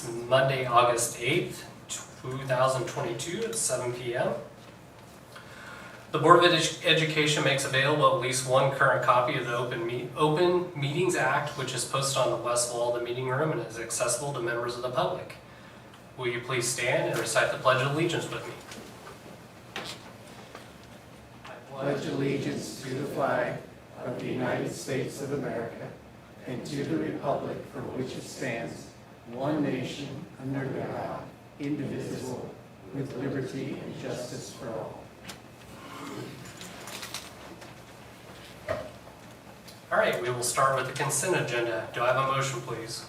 It's Monday, August 8th, 2022 at 7 p.m. The Board of Education makes available at least one current copy of the Open Meetings Act, which is posted on the west wall of the meeting room and is accessible to members of the public. Will you please stand and recite the Pledge of Allegiance with me? I pledge allegiance to the flag of the United States of America and to the republic for which it stands, one nation, under God, indivisible, with liberty and justice for all. All right, we will start with the consent agenda. Do I have a motion, please?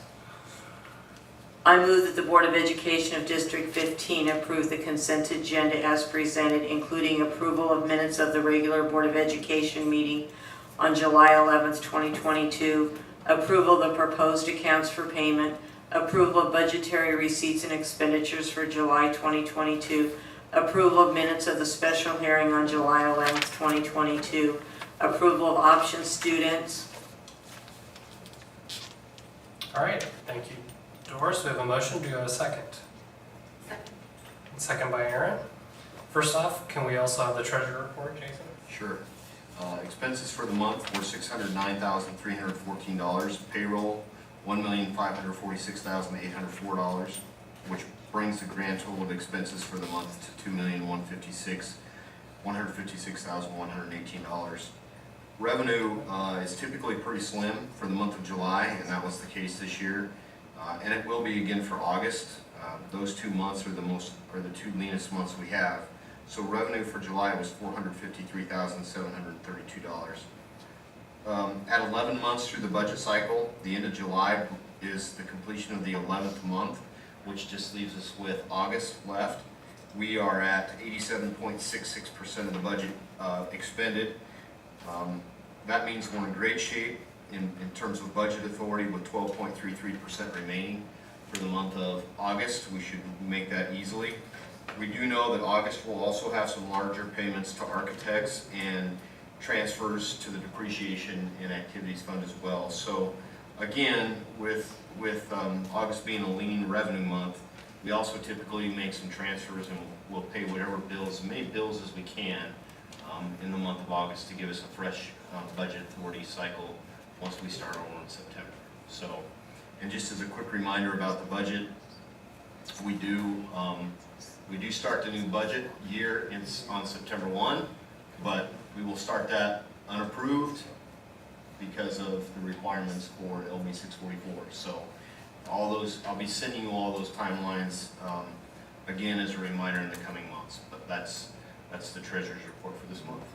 I move that the Board of Education of District 15 approve the consent agenda as presented, including approval of minutes of the regular Board of Education meeting on July 11th, 2022, approval of the proposed accounts for payment, approval of budgetary receipts and expenditures for July 2022, approval of minutes of the special hearing on July 11th, 2022, approval of option students. All right, thank you, Doris. We have a motion. Do you have a second? Second. Second by Aaron. First off, can we also have the treasurer report, Jason? Sure. Expenses for the month were $609,314. Payroll, $1,546,804, which brings the grand total of expenses for the month to $2,156,118. Revenue is typically pretty slim for the month of July, and that was the case this year. And it will be again for August. Those 2 months are the two leanest months we have. So revenue for July was $453,732. At 11 months through the budget cycle, the end of July is the completion of the 11th month, which just leaves us with August left. We are at 87.66% of the budget expended. That means we're in great shape in terms of budget authority with 12.33% remaining for the month of August. We should make that easily. We do know that August will also have some larger payments to architects and transfers to the depreciation and activities fund as well. So again, with August being a lean revenue month, we also typically make some transfers and we'll pay whatever bills, as many bills as we can in the month of August to give us a fresh budget authority cycle once we start over in September. So, and just as a quick reminder about the budget, we do start the new budget year on September 1, but we will start that unapproved because of the requirements for LB 644. So all those, I'll be sending you all those timelines again as a reminder in the coming months, but that's the treasurer's report for this month.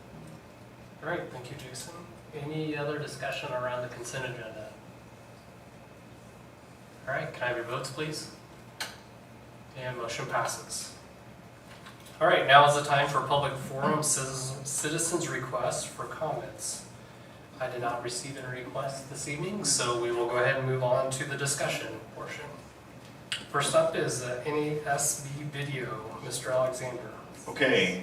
All right, thank you, Jason. Any other discussion around the consent agenda? All right, can I have your votes, please? And motion passes. All right, now is the time for public forum citizens' requests for comments. I did not receive any requests this evening, so we will go ahead and move on to the discussion portion. First up is the NASB video, Mr. Alexander. Okay,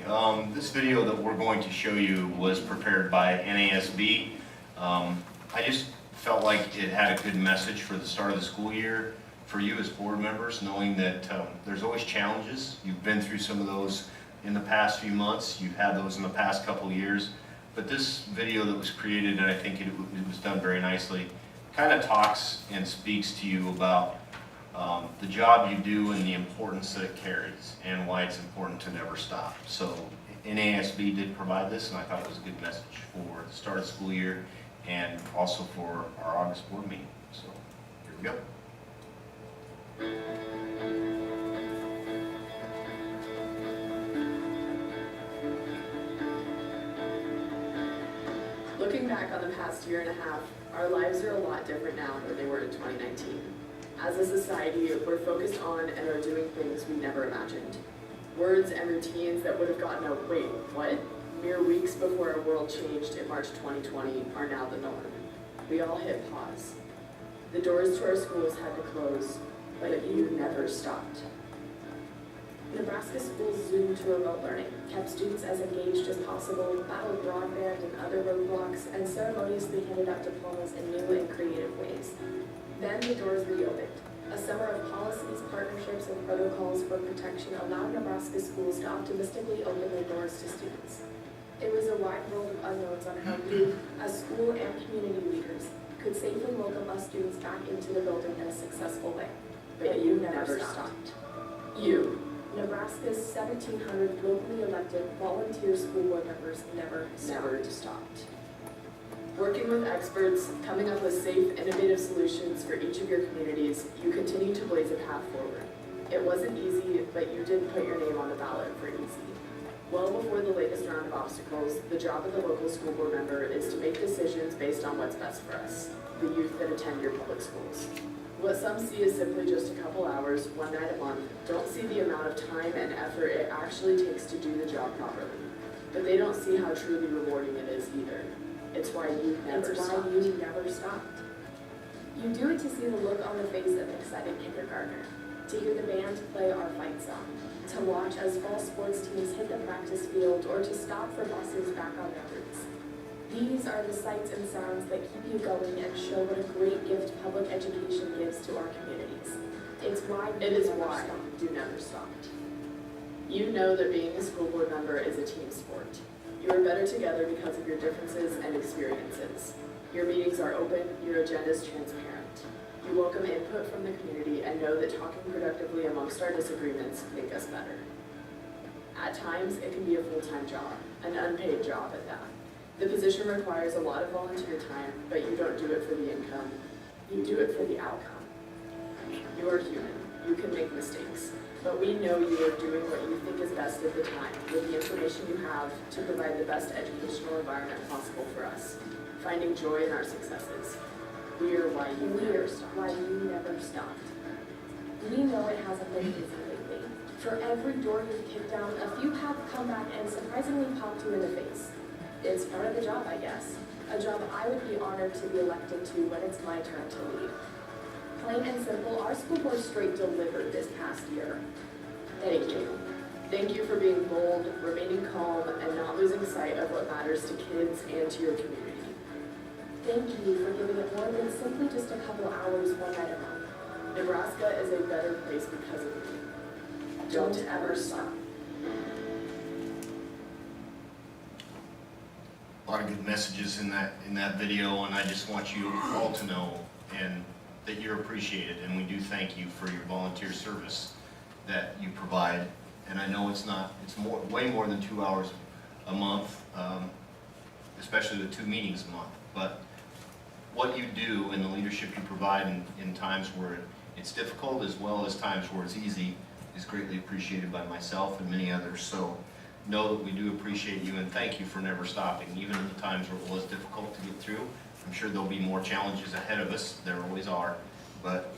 this video that we're going to show you was prepared by NASB. I just felt like it had a good message for the start of the school year for you as board members, knowing that there's always challenges. You've been through some of those in the past few months. You've had those in the past couple of years. But this video that was created, and I think it was done very nicely, kind of talks and speaks to you about the job you do and the importance that it carries and why it's important to never stop. So NASB did provide this, and I thought it was a good message for the start of the school year and also for our August board meeting. So here we go. Looking back on the past year and a half, our lives are a lot different now than they were in 2019. As a society, we're focused on and are doing things we never imagined. Words and routines that would have gotten a wait, what? Mere weeks before our world changed in March 2020 are now the norm. We all hit pause. The doors to our schools had to close, but you never stopped. Nebraska schools zoomed to remote learning, kept students as engaged as possible, battled broadband and other roadblocks, and ceremoniously handed out diplomas in new and creative ways. Then the doors reopened. A summer of policies, partnerships, and protocols for protection allowed Nebraska schools to optimistically open their doors to students. It was a wide world of unknowns on how you, as school and community leaders, could safely welcome us students back into the building in a successful way. But you never stopped. You, Nebraska's 1,700 locally elected volunteer school board members, never stopped. Working with experts, coming up with safe, innovative solutions for each of your communities, you continue to blaze a path forward. It wasn't easy, but you didn't put your name on the ballot for easy. Well before the latest round of obstacles, the job of the local school board member is to make decisions based on what's best for us, the youth that attend your public schools. What some see is simply just a couple hours, one night a month, don't see the amount of time and effort it actually takes to do the job properly. But they don't see how truly rewarding it is either. It's why you never stopped. You do it to see the look on the face of an excited kindergartner, to hear the band play our fight song, to watch as fall sports teams hit the practice field, or to stop for buses back on their routes. These are the sights and sounds that keep you going and show what a great gift public education gives to our communities. It's why you never stopped. You know that being a school board member is a team sport. You are better together because of your differences and experiences. Your meetings are open, your agenda is transparent. You welcome input from the community and know that talking productively amongst our disagreements make us better. At times, it can be a full-time job, an unpaid job at that. The position requires a lot of volunteer time, but you don't do it for the income. You do it for the outcome. You are human. You can make mistakes. But we know you are doing what you think is best at the time, with the information you have to provide the best educational environment possible for us, finding joy in our successes. We are why you never stopped. We know it hasn't been easy lately. For every door you've kicked down, a few have come back and surprisingly popped you in the face. It's part of the job, I guess. A job I would be honored to be elected to when it's my turn to lead. Plain and simple, our school board straight delivered this past year. Thank you. Thank you for being bold, remaining calm, and not losing sight of what matters to kids and to your community. Thank you for giving it more than simply just a couple hours one night a month. Nebraska is a better place because of you. Don't ever stop. A lot of good messages in that video, and I just want you all to know and that you're appreciated, and we do thank you for your volunteer service that you provide. And I know it's way more than 2 hours a month, especially the 2 meetings a month. But what you do and the leadership you provide in times where it's difficult as well as times where it's easy is greatly appreciated by myself and many others. So know that we do appreciate you and thank you for never stopping, even in the times where it was difficult to get through. I'm sure there'll be more challenges ahead of us. There always are, but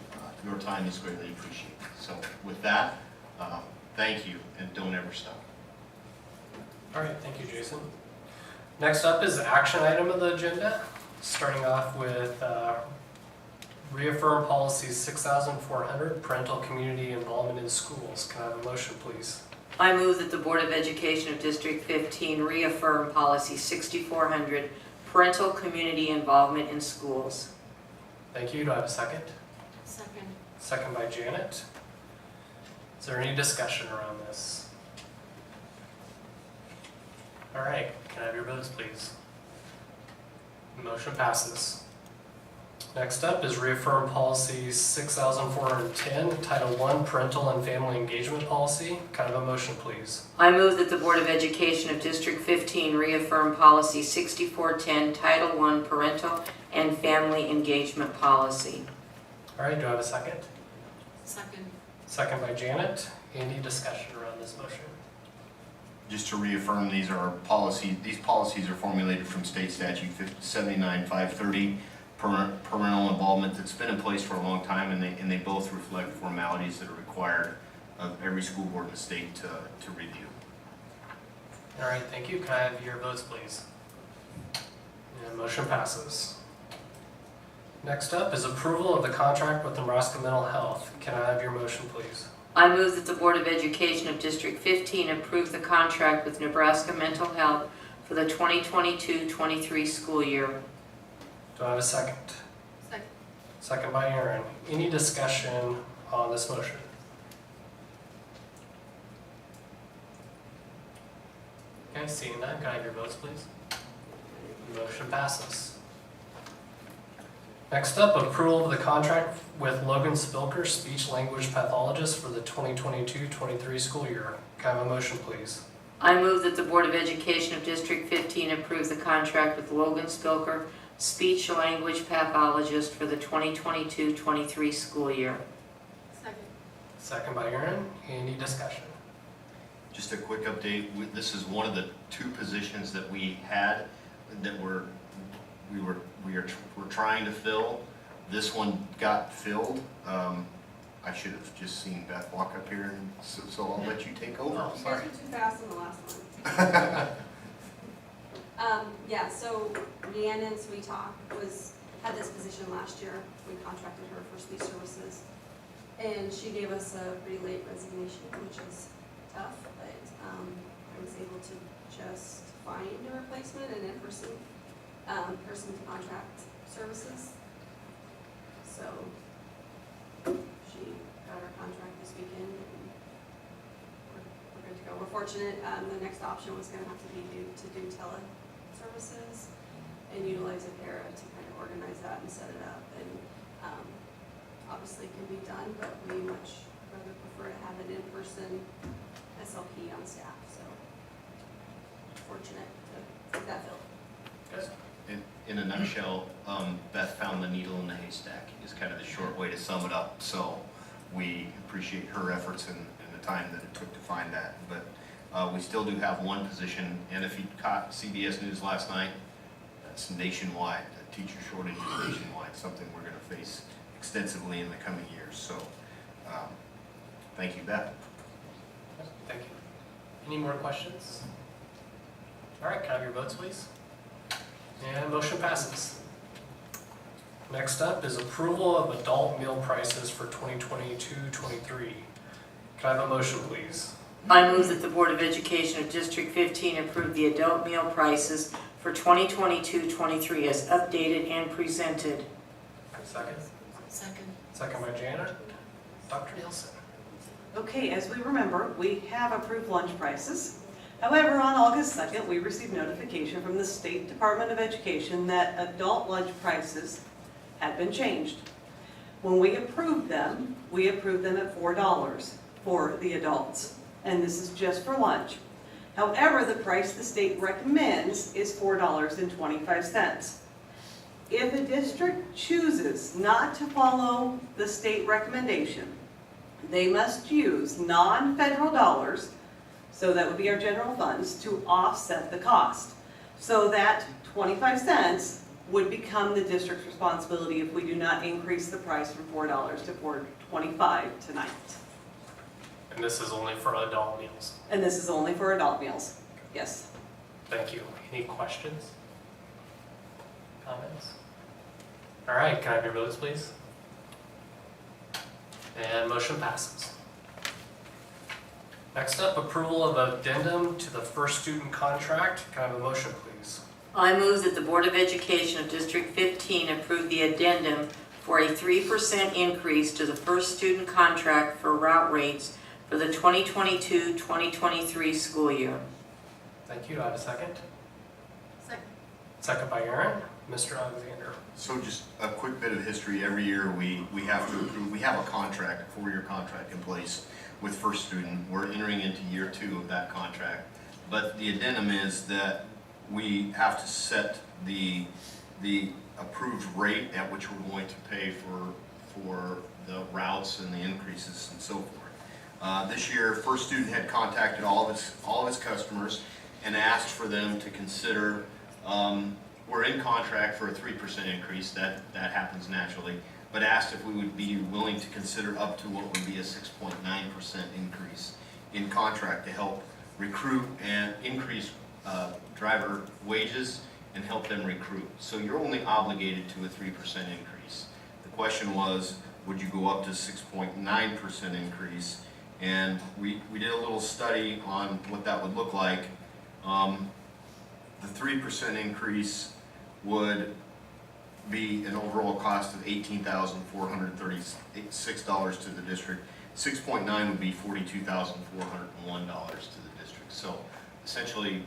your time is greatly appreciated. So with that, thank you and don't ever stop. All right, thank you, Jason. Next up is the action item of the agenda, starting off with reaffirm policy 6,400, parental community involvement in schools. Can I have a motion, please? I move that the Board of Education of District 15 reaffirm policy 6400, parental community involvement in schools. Thank you. Do I have a second? Second. Second by Janet. Is there any discussion around this? All right, can I have your votes, please? Motion passes. Next up is reaffirm policy 6,410, Title I, parental and family engagement policy. Can I have a motion, please? I move that the Board of Education of District 15 reaffirm policy 6410, Title I, parental and family engagement policy. All right, do I have a second? Second. Second by Janet. Any discussion around this motion? Just to reaffirm, these policies are formulated from state statute 79-530, parental involvement that's been in place for a long time, and they both reflect formalities that are required of every school board in the state to review. All right, thank you. Can I have your votes, please? And motion passes. Next up is approval of the contract with Nebraska Mental Health. Can I have your motion, please? I move that the Board of Education of District 15 approve the contract with Nebraska Mental Health for the 2022-23 school year. Do I have a second? Second. Second by Aaron. Any discussion on this motion? Okay, seeing none, can I have your votes, please? Motion passes. Next up, approval of the contract with Logan Spilker, speech language pathologist for the 2022-23 school year. Can I have a motion, please? I move that the Board of Education of District 15 approve the contract with Logan Spilker, speech language pathologist for the 2022-23 school year. Second. Second by Aaron. Any discussion? Just a quick update, this is one of the 2 positions that we had that we're trying to fill. This one got filled. I should have just seen Beth walk up here, and so I'll let you take over. Oh, You sorry. guys were too fast on the last one. Yeah, so Rhiannon Sweetalk had this position last year. We contracted her for speech services. And she gave us a pretty late resignation, which is tough, but I was able to just find a replacement, an in-person person to contract services. So she got her contract this weekend, and we're good to go. We're fortunate, the next option was gonna have to be to do tele-services and utilize a para to kind of organize that and set it up, and obviously can be done, but we much rather prefer to have an in-person SLP on staff, so fortunate to get that filled. Good. In a nutshell, Beth found the needle in the haystack is kind of the short way to sum it up. So we appreciate her efforts and the time that it took to find that. But we still do have one position, and if you caught CBS News last night, that's nationwide. The teacher shortage is nationwide, something we're going to face extensively in the coming years. So thank you, Beth. Thank you. Any more questions? All right, can I have your votes, please? And motion passes. Next up is approval of adult meal prices for 2022-23. Can I have a motion, please? I move that the Board of Education of District 15 approve the adult meal prices for 2022-23 as updated and presented. Second. Second. Second by Janet. Dr. Nielsen. Okay, as we remember, we have approved lunch prices. However, on August 2nd, we received notification from the State Department of Education that adult lunch prices had been changed. When we approved them at $4 for the adults, and this is just for lunch. However, the price the state recommends is $4.25. If a district chooses not to follow the state recommendation, they must use non-federal dollars, so that would be our general funds, to offset the cost. So that 25 cents would become the district's responsibility if we do not increase the price from $4 to $4.25 tonight. And this is only for adult meals. And this is only for adult meals, yes. Thank you. Any questions? Comments? All right, can I have your votes, please? And motion passes. Next up, approval of addendum to the first student contract. Can I have a motion, please? I move that the Board of Education of District 15 approve the addendum for a 3% increase to the first student contract for route rates for the 2022-2023 school year. Thank you. Do I have a second? Second. Second by Aaron. Mr. Alexander. So just a quick bit of history. Every year we have to approve, we have a contract, a 4-year contract in place with First Student. We're entering into year 2 of that contract. But the addendum is that we have to set the approved rate at which we're going to pay for the routes and the increases and so forth. This year, First Student had contacted all of its customers and asked for them to consider, we're in contract for a 3% increase, that happens naturally, but asked if we would be willing to consider up to what would be a 6.9% increase in contract to help recruit and increase driver wages and help them recruit. So you're only obligated to a 3% increase. The question was, would you go up to 6.9% increase? And we did a little study on what that would look like. The 3% increase would be an overall cost of $18,436 to the district. 6.9 would be $42,401 to the district. So essentially,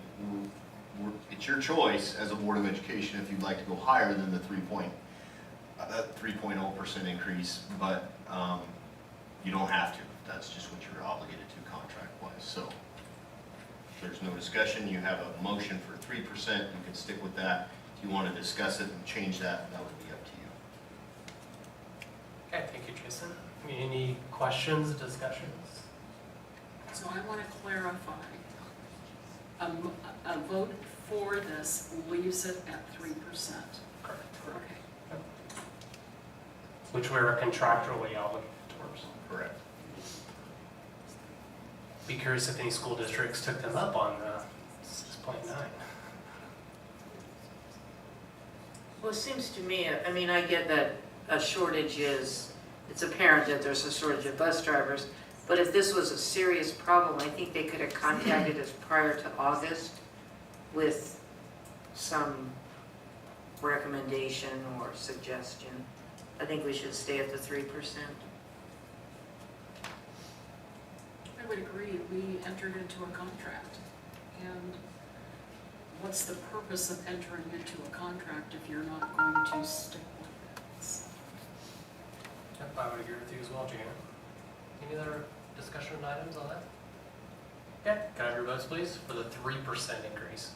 it's your choice as a Board of Education if you'd like to go higher than the 3.0% increase, but you don't have to. That's just what you're obligated to contract-wise. So if there's no discussion, you have a motion for 3%, you can stick with that. If you want to discuss it and change that, that would be up to you. Okay, thank you, Jason. Any questions, discussions? So I want to clarify, a vote for this leaves it at 3%. Correct. Okay. Which we are contractually obligated towards. Correct. Be curious if any school districts took them up on the 6.9. Well, it seems to me, I mean, I get that a shortage is, it's apparent that there's a shortage of bus drivers, but if this was a serious problem, I think they could have contacted us prior to August with some recommendation or suggestion. I think we should stay at the 3%. I would agree, we entered into a contract, and what's the purpose of entering into a contract if you're not going to stick with it? Yep, I would agree with you as well, Janet. Any other discussion items on that? Okay, can I have your votes, please, for the 3% increase?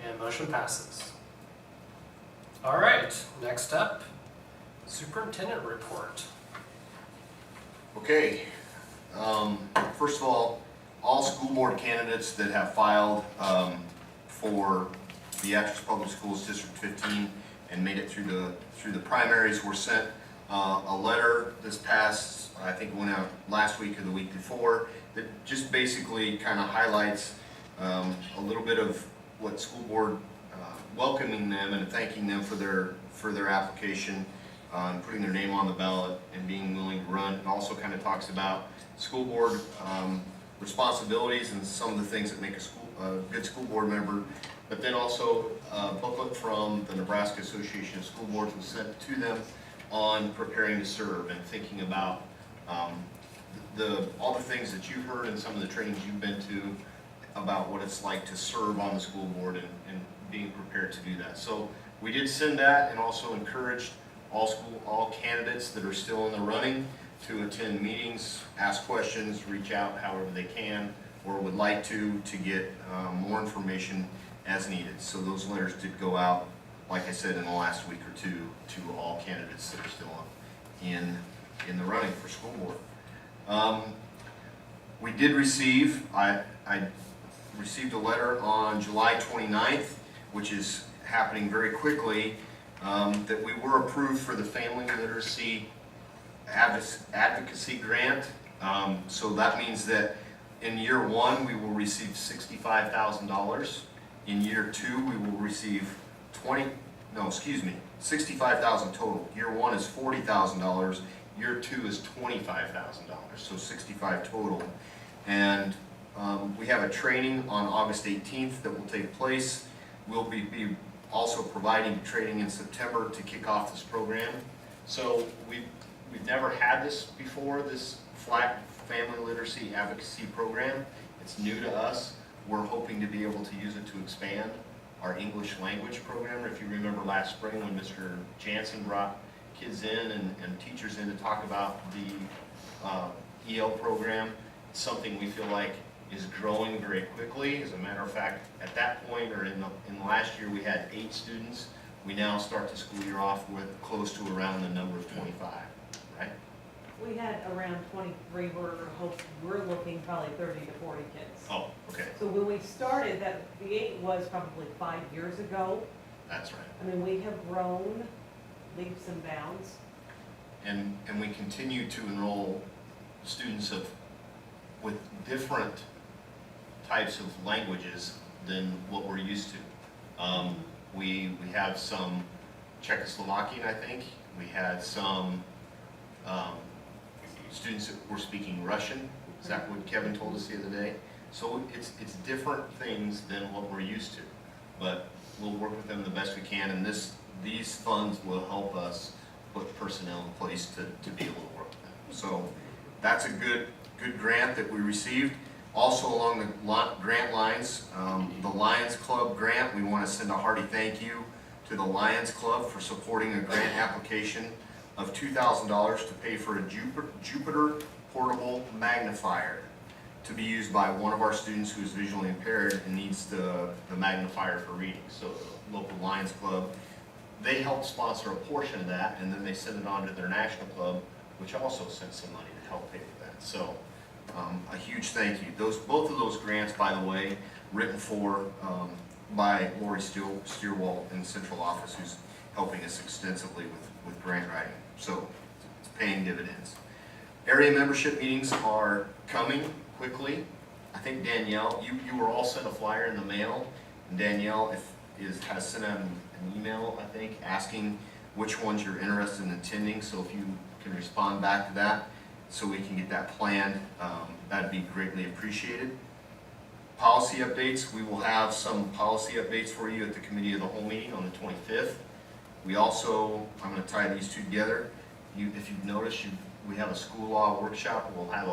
And motion passes. All right, next up, Superintendent report. Okay, first of all school board candidates that have filed for Beatrice Public Schools District 15 and made it through the primaries were sent a letter this past, I think it went out last week or the week before, that just basically kind of highlights a little bit of what school board welcoming them and thanking them for their application, putting their name on the ballot and being willing to run. It also kind of talks about school board responsibilities and some of the things that make a good school board member. But then also a booklet from the Nebraska Association of School Boards was sent to them on preparing to serve and thinking about all the things that you've heard and some of the trainings you've been to about what it's like to serve on the school board and being prepared to do that. So we did send that and also encouraged all candidates that are still in the running to attend meetings, ask questions, reach out however they can or would like to get more information as needed. So those letters did go out, like I said, in the last week or two to all candidates that are still in the running for school board. We did receive, I received a letter on July 29th, which is happening very quickly, that we were approved for the Family Literacy Advocacy Grant. So that means that in year one, we will receive $65,000. In year two, we will receive $65,000 total. Year one is $40,000. Year two is $25,000, so $65,000 total. And we have a training on August 18th that will take place. We'll be also providing training in September to kick off this program. So we've never had this before, this flat family literacy advocacy program. It's new to us. We're hoping to be able to use it to expand our English language program. If you remember last spring when Mr. Jansen brought kids in and teachers in to talk about the EL program, it's something we feel like is growing very quickly. As a matter of fact, at that point, or in the last year, we had 8 students. We now start the school year off with close to around the number of 25, right? We had around 23, we're looking probably 30 to 40 kids. Oh, okay, So when we started, the 8 was probably 5 years ago. that's right. I mean, we have grown leaps and bounds. And we continue to enroll students with different types of languages than what we're used to. We have some Czechoslovakian, I think. We had some students that were speaking Russian. Is that what Kevin told us the other day? So it's different things than what we're used to. But we'll work with them the best we can, and these funds will help us put personnel in place to be able to work with them. So that's a good grant that we received. Also along the grant lines, the Lions Club grant, we want to send a hearty thank you to the Lions Club for supporting a grant application of $2,000 to pay for a Jupiter portable magnifier to be used by one of our students who is visually impaired and needs the magnifier for reading. So the local Lions Club, they help sponsor a portion of that, and then they send it on to their national club, which also sends some money to help pay for that. So a huge thank you. Both of those grants, by the way, written for by Lori Steerwalt in the central office, who's helping us extensively with grant writing. So it's paying dividends. Area membership meetings are coming quickly. I think Danielle, you were all sent a flyer in the mail, and Danielle has sent out an email, I think, asking which ones you're interested in attending. So if you can respond back to that, so we can get that planned, that'd be greatly appreciated. Policy updates, we will have some policy updates for you at the Committee of the Whole meeting on the 25th. We also, I'm going to tie these two together. If you've noticed, we have a school law workshop. We'll have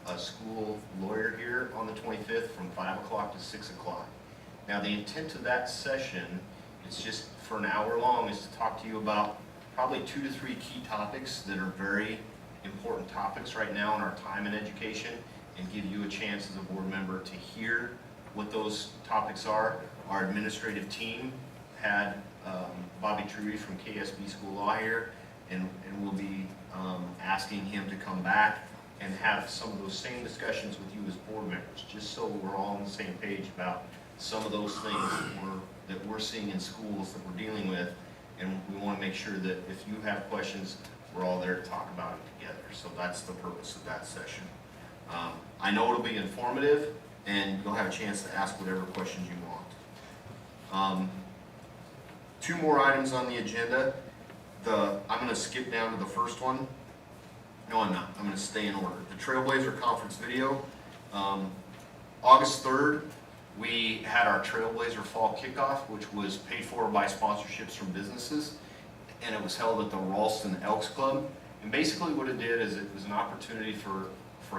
a school lawyer here on the 25th from 5 o'clock to 6 o'clock. Now the intent of that session, it's just for an hour long, is to talk to you about probably 2 to 3 key topics that are very important topics right now in our time in education, and give you a chance as a board member to hear what those topics are. Our administrative team had Bobby Truey from KSB School Law here, and we'll be asking him to come back and have some of those same discussions with you as board members, just so we're all on the same page about some of those things that we're seeing in schools that we're dealing with, and we want to make sure that if you have questions, we're all there to talk about it together. So that's the purpose of that session. I know it'll be informative, and you'll have a chance to ask whatever questions you want. 2 more items on the agenda. I'm going to skip down to the first one. No, I'm not. I'm going to stay in order. The Trailblazer Conference video. August 3rd, we had our Trailblazer Fall Kickoff, which was paid for by sponsorships from businesses, and it was held at the Ralston Elks Club. And basically what it did is it was an opportunity for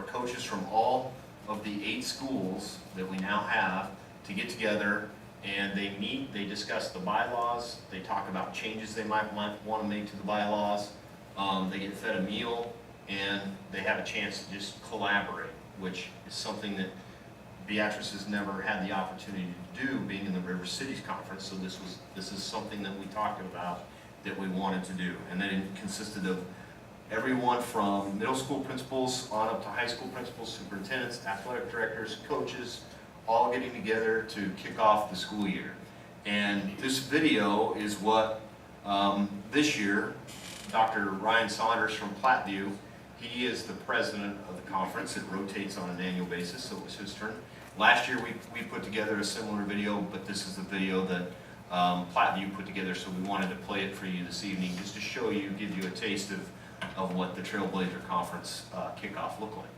coaches from all of the 8 schools that we now have to get together, and they meet, they discuss the bylaws, they talk about changes they might want to make to the bylaws, they get fed a meal, and they have a chance to just collaborate, which is something that Beatrice has never had the opportunity to do, being in the River Cities Conference. So this is something that we talked about that we wanted to do, and then it consisted of everyone from middle school principals on up to high school principals, superintendents, athletic directors, coaches, all getting together to kick off the school year. And this video is what this year, Dr. Ryan Saunders from Platteview, he is the president of the conference. It rotates on an annual basis, so it was his turn. Last year we put together a similar video, but this is the video that Platteview put together, so we wanted to play it for you this evening just to show you, give you a taste of what the Trailblazer Conference kickoff looked like.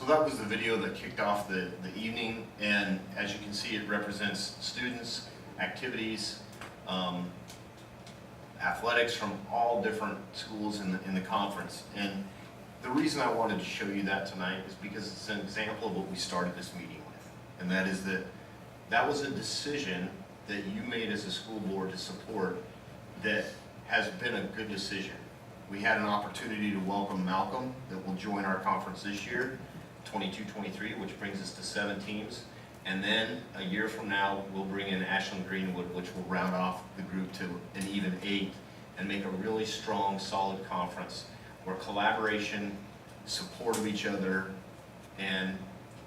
So that was the video that kicked off the evening, and as you can see, it represents students, activities, athletics from all different schools in the conference. And the reason I wanted to show you that tonight is because it's an example of what we started this meeting with. And that is that was a decision that you made as a school board to support that has been a good decision. We had an opportunity to welcome Malcolm that will join our conference this year, 22-23, which brings us to 7 teams. And then a year from now, we'll bring in Ashland Greenwood, which will round off the group to an even 8 and make a really strong, solid conference where collaboration, support of each other, and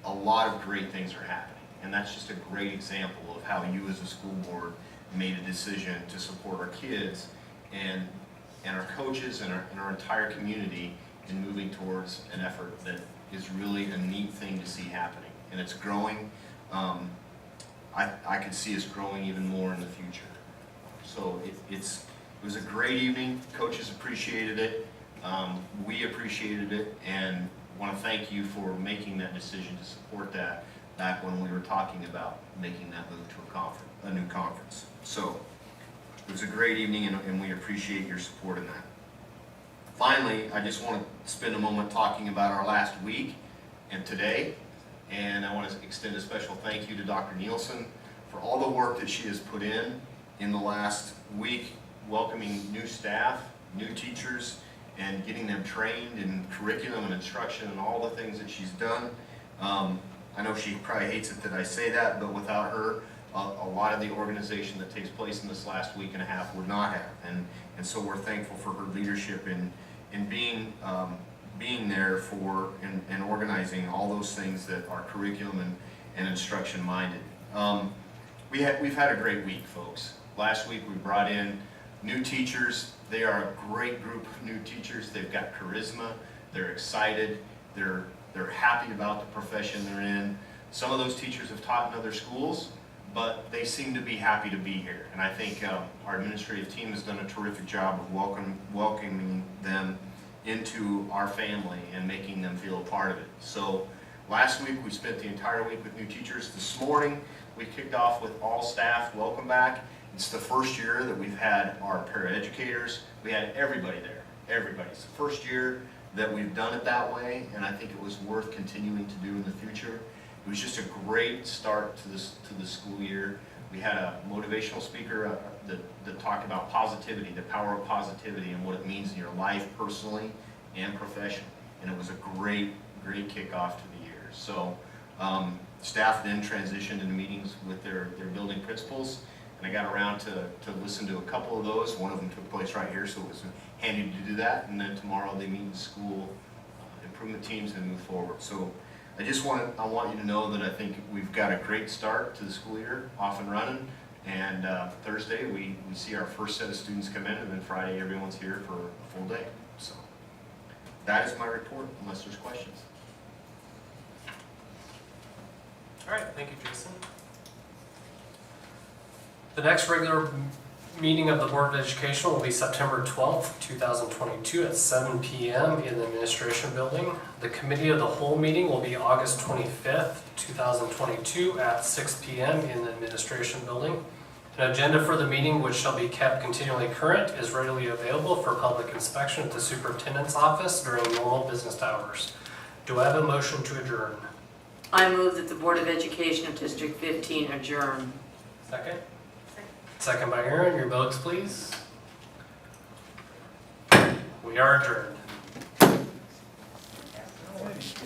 a lot of great things are happening. And that's just a great example of how you as a school board made a decision to support our kids and our coaches and our entire community in moving towards an effort that is really a neat thing to see happening. And it's growing. I could see us growing even more in the future. So it was a great evening. Coaches appreciated it. We appreciated it, and want to thank you for making that decision to support that back when we were talking about making that move to a new conference. So it was a great evening, and we appreciate your support in that. Finally, I just want to spend a moment talking about our last week and today. And I want to extend a special thank you to Dr. Nielsen for all the work that she has put in the last week, welcoming new staff, new teachers, and getting them trained in curriculum and instruction and all the things that she's done. I know she probably hates it that I say that, but without her, a lot of the organization that takes place in this last week and a half would not have. And so we're thankful for her leadership in being there for and organizing all those things that are curriculum and instruction minded. We've had a great week, folks. Last week we brought in new teachers. They are a great group of new teachers. They've got charisma. They're excited. They're happy about the profession they're in. Some of those teachers have taught in other schools, but they seem to be happy to be here. And I think our administrative team has done a terrific job of welcoming them into our family and making them feel a part of it. So last week we spent the entire week with new teachers. This morning we kicked off with all staff. Welcome back. It's the first year that we've had our paraeducators. We had everybody there. Everybody. It's the first year that we've done it that way, and I think it was worth continuing to do in the future. It was just a great start to the school year. We had a motivational speaker that talked about positivity, the power of positivity, and what it means in your life personally and professionally. And it was a great kickoff to the year. So staff then transitioned into meetings with their building principals, and I got around to listen to a couple of those. One of them took place right here, so it was handy to do that. And then tomorrow they meet the school improvement teams and move forward. So I want you to know that I think we've got a great start to the school year, off and running. And Thursday we see our first set of students come in, and then Friday everyone's here for a full day. So that is my report, unless there's questions. All right, thank you, Jason. The next regular meeting of the Board of Education will be September 12th, 2022 at 7 p.m. in the Administration Building. The Committee of the Whole meeting will be August 25th, 2022 at 6 p.m. in the Administration Building. An agenda for the meeting, which shall be kept continually current, is readily available for public inspection at the Superintendent's office during normal business hours. Do I have a motion to adjourn? I move that the Board of Education of District 15 adjourn. Second? Second by Aaron. Your votes, please. We are adjourned. Hey,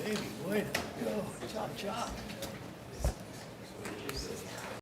baby, way to go. Chop, chop.